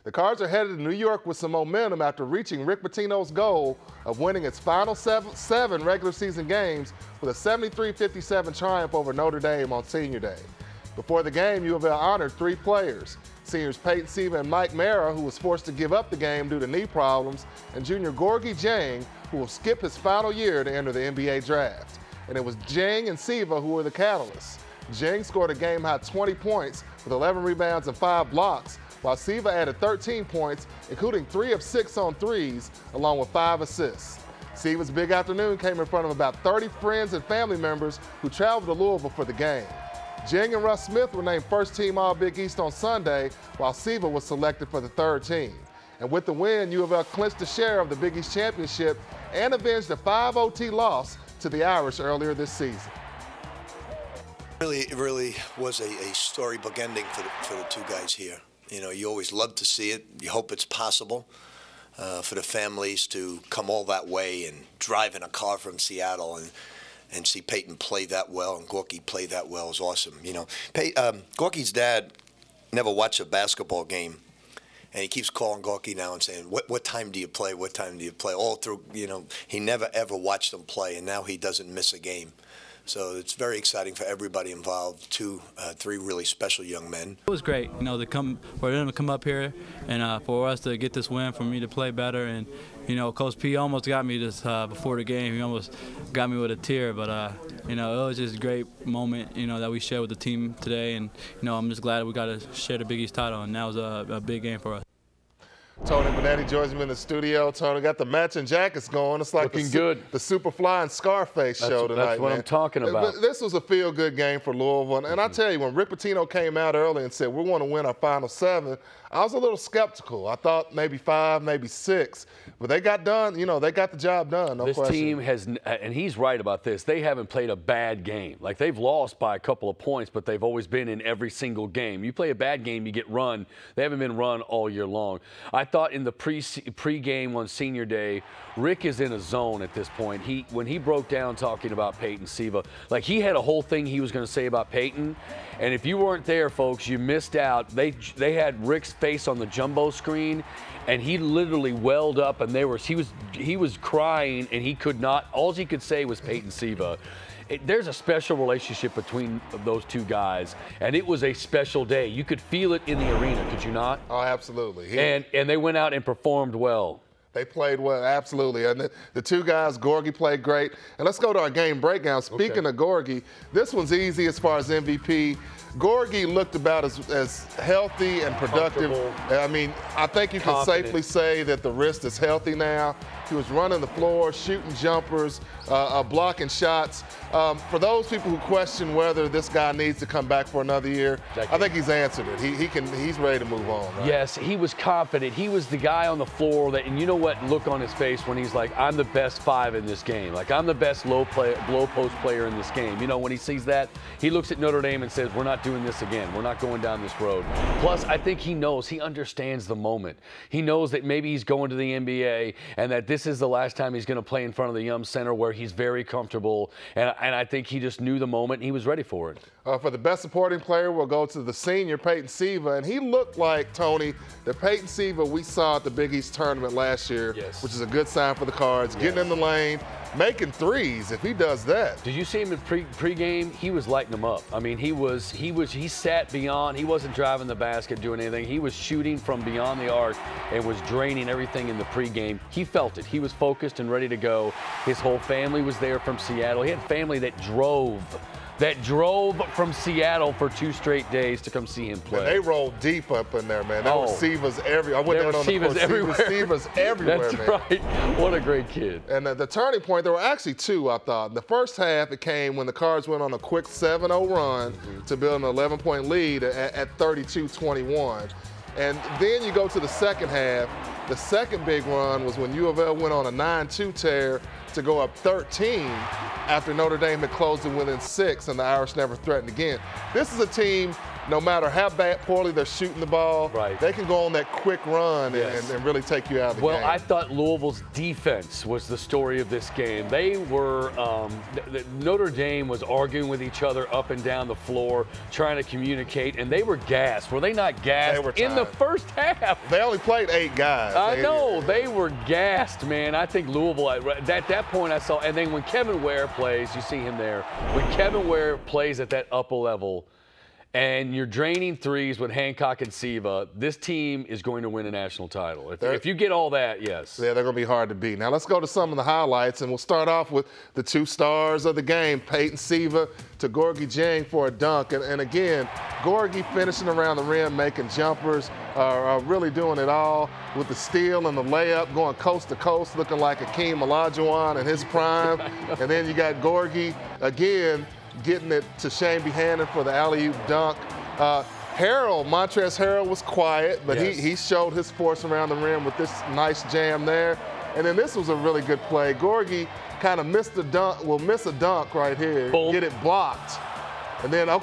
The Cards are headed to New York with some momentum after reaching Rick Pitino's goal of winning its final seven regular season games with a 73-57 triumph over Notre Dame on Senior Day. Before the game, U of L honored 3 players. Seniors Peyton Siva and Mike Mara, who was forced to give up the game due to knee problems, and junior Gorgie Jang, who will skip his final year to enter the NBA draft. And it was Jang and Siva who were the catalysts. Jang scored a game-high 20 points with 11 rebounds and 5 blocks, while Siva added 13 points, including 3 of 6 on threes, along with 5 assists. Siva's big afternoon came in front of about 30 friends and family members who traveled to Louisville for the game. Jang and Russ Smith were named first-team All-Big East on Sunday, while Siva was selected for the third team. And with the win, U of L clinched a share of the Big East championship and avenged a 5 OT loss to the Irish earlier this season. It really was a storybook ending for the 2 guys here. You know, you always love to see it. You hope it's possible for the families to come all that way and drive in a car from Seattle and see Peyton play that well and Gorgie play that well is awesome. You know, Gorgie's dad never watched a basketball game, and he keeps calling Gorgie now and saying, what time do you play? What time do you play? All through, you know, he never ever watched them play, and now he doesn't miss a game. So it's very exciting for everybody involved. 3 really special young men. It was great, you know, for them to come up here and for us to get this win, for me to play better. And you know, Coach P almost got me this before the game. He almost got me with a tear, but you know, it was just a great moment, you know, that we shared with the team today. And you know, I'm just glad we got to share the Big East title, and that was a big game for us. Tony Benetti joins me in the studio. Tony, got the matching jackets going. It's like looking good. The Superfly and Scarface show tonight. That's what I'm talking about. This was a feel-good game for Louisville. And I tell you, when Rick Pitino came out early and said, we want to win our final 7, I was a little skeptical. I thought maybe 5, maybe 6. But they got done, you know, they got the job done, no question. This team has, and he's right about this, they haven't played a bad game. Like, they've lost by a couple of points, but they've always been in every single game. You play a bad game, you get run. They haven't been run all year long. I thought in the pre-game on Senior Day, Rick is in a zone at this point. When he broke down talking about Peyton Siva, like, he had a whole thing he was going to say about Peyton, and if you weren't there, folks, you missed out. They had Rick's face on the jumbo screen, and he literally welled up, and he was crying, and he could not. All he could say was Peyton Siva. There's a special relationship between those 2 guys, and it was a special day. You could feel it in the arena, could you not? Oh, absolutely. And they went out and performed well. They played well, absolutely. And the 2 guys, Gorgie played great. And let's go to our game breakdown. Speaking of Gorgie, this one's easy as far as MVP. Gorgie looked about as healthy and productive. I mean, I think you can safely say that the wrist is healthy now. He was running the floor, shooting jumpers, blocking shots. For those people who question whether this guy needs to come back for another year, I think he's answered it. He's ready to move on. Right? Yes, he was confident. He was the guy on the floor and you know what look on his face when he's like, I'm the best 5 in this game. Like, I'm the best low post player in this game. You know, when he sees that, he looks at Notre Dame and says, we're not doing this again. We're not going down this road. Plus, I think he understands the moment. He knows that maybe he's going to the NBA and that this is the last time he's going to play in front of the Yum Center where he's very comfortable. And I think he just knew the moment and he was ready for it. For the best supporting player, we'll go to the senior, Peyton Siva. And he looked like, Tony, the Peyton Siva we saw at the Big East tournament last year, which is a good sign for the Cards, getting in the lane, making threes if he does that. Did you see him in pregame? He was lighting them up. I mean, he sat beyond. He wasn't driving the basket, doing anything. He was shooting from beyond the arc and was draining everything in the pregame. He felt it. He was focused and ready to go. His whole family was there from Seattle. He had family that drove from Seattle for 2 straight days to come see him play. And they rolled deep up in there, man. There were Sivas everywhere. I went down on the court. Sivas everywhere, That's man. right. What a great kid. And the turning point, there were actually 2, I thought. In the first half, it came when the Cards went on a quick 7-0 run to build an 11-point lead at 32-21. And then you go to the second half. The second big run was when U of L went on a 9-2 tear to go up 13 after Notre Dame had closed it within 6 and the Irish never threatened again. This is a team no matter how poorly they're shooting the ball, they can go on that quick run and really take you out of the game. Well, I thought Louisville's defense was the story of this game. They were Notre Dame was arguing with each other up and down the floor, trying to communicate, and they were gassed. Were they not gassed in the first half? They only played 8 guys. I know. They were gassed, man. I think Louisville, at that point I saw, and then when Kevin Ware plays, you see him there. When Kevin Ware plays at that upper level, and you're draining threes with Hancock and Siva, this team is going to win a national title. If you get all that, yes. Yeah, they're going to be hard to beat. Now let's go to some of the highlights, and we'll start off with the 2 stars of the game, Peyton Siva to Gorgie Jang for a dunk. And again, Gorgie finishing around the rim, making jumpers, really doing it all with the steal and the layup, going coast to coast, looking like Akeem Olajuwon in his prime. And then you got Gorgie, again, getting it to Shane Behannon for the alley-oop dunk. Montrezl Harrell was quiet, but he showed his force around the rim with this nice jam there. And then this was a really good play. Gorgie kind of missed the dunk, miss a dunk right here, get it blocked. And then, no.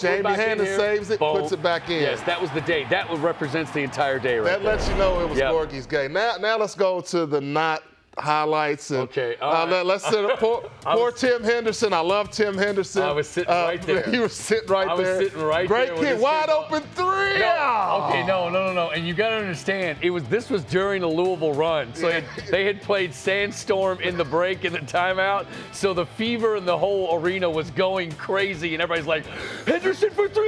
Shane Behannon saves it, puts it back in. Yes, that was the day. That represents the entire day right there. That lets you know it was Gorgie's game. Now let's go to the not highlights. And, let's sit poor Tim Henderson. I love Tim Henderson. I was sitting right there. You were sitting right there. I was sitting right there. Great kid, wide open 3. No. And you got to understand, this was during the Louisville run. So they had played Sandstorm in the break in the timeout. So the fever in the whole arena was going crazy, and everybody's like, Henderson for 3.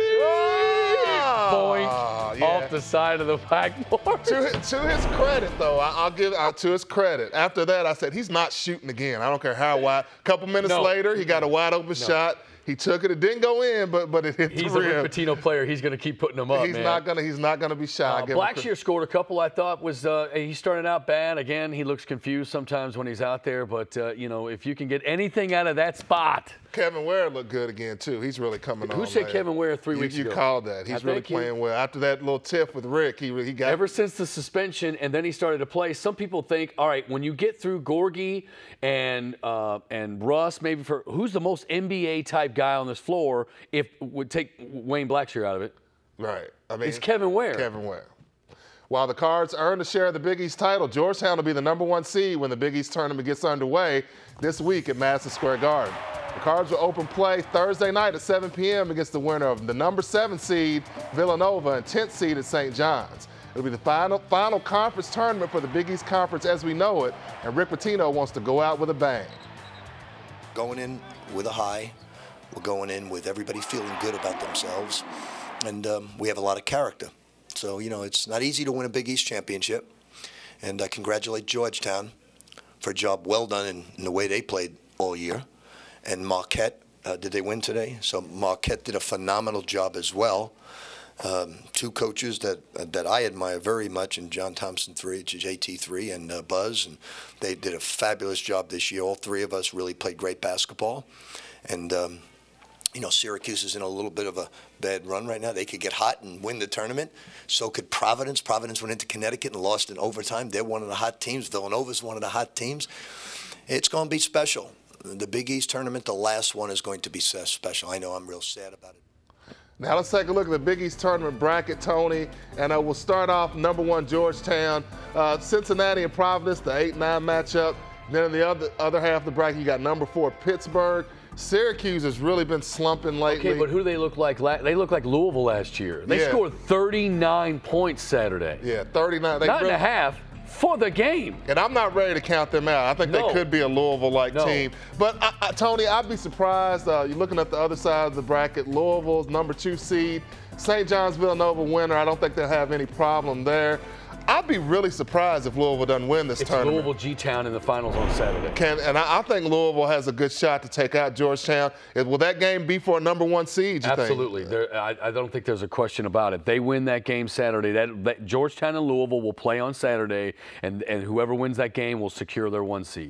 Boink off the side of the backboard. To his credit, though, I'll give to his credit. After that, I said, he's not shooting again. I don't care how wide. A couple minutes later, he got a wide open shot. He took it. It didn't go in, but it hit the rim. He's a Rick Pitino player. He's going to keep putting them up, He's not gonna be shy. Blackshear scored a couple. I thought was he started out bad. Again, he looks confused sometimes when he's out there. But if you can get anything out of that spot. Kevin Ware looked good again too. He's really coming on. Who said Kevin Ware 3 weeks ago? You called that. He's really playing well. After that little tiff with Rick, he got. Ever since the suspension, and then he started to play. Some people think, all right, when you get through Gorgie and Russ, maybe for who's the most NBA type guy on this floor, if would take Wayne Blackshear out of it. Right. I mean, it's Kevin Ware. Kevin Ware. While the Cards earned a share of the Big East title, Georgetown will be the #1 seed when the Big East tournament gets underway this week at Madison Square Garden. The Cards will open play Thursday night at 7 p.m. against the winner of the #7 seed Villanova and 10th seed at St. John's. It'll be the final conference tournament for the Big East Conference as we know it, and Rick Pitino wants to go out with a bang. Going in with a high. We're going in with everybody feeling good about themselves, and we have a lot of character. So, it's not easy to win a Big East championship, and I congratulate Georgetown for a job well done in the way they played all year. And Marquette, did they win today? So Marquette did a phenomenal job as well. 2 coaches that I admire very much, in John Thompson III, JT3, and Buzz, and they did a fabulous job this year. All 3 of us really played great basketball, and Syracuse is in a little bit of a bad run right now. They could get hot and win the tournament. So could Providence. Providence went into Connecticut and lost in overtime. They're one of the hot teams. Villanova's one of the hot teams. It's going to be special. The Big East tournament, the last one, is going to be special. I know I'm real sad about it. Now let's take a look at the Big East tournament bracket, Tony. And we'll start off #1 Georgetown. Cincinnati and Providence, the 8-9 matchup. Then in the other half of the bracket, you got #4 Pittsburgh. Syracuse has really been slumping lately. Okay, but who do they look like? They look like Louisville last year. They scored 39 points Saturday. Yeah, 39. Not and a half for the game. And I'm not ready to count them out. I think they could be a Louisville-like team. But, Tony, I'd be surprised. You're looking at the other side of the bracket. Louisville's #2 seed. St. John's Villanova winner. I don't think they'll have any problem there. I'd be really surprised if Louisville doesn't win this tournament. Louisville G-Town in the finals on Saturday. I think Louisville has a good shot to take out Georgetown. Will that game be for a #1 seed, you Absolutely. think? I don't think there's a question about it. They win that game Saturday. That Georgetown and Louisville will play on Saturday, and whoever wins that game will secure their 1 seed.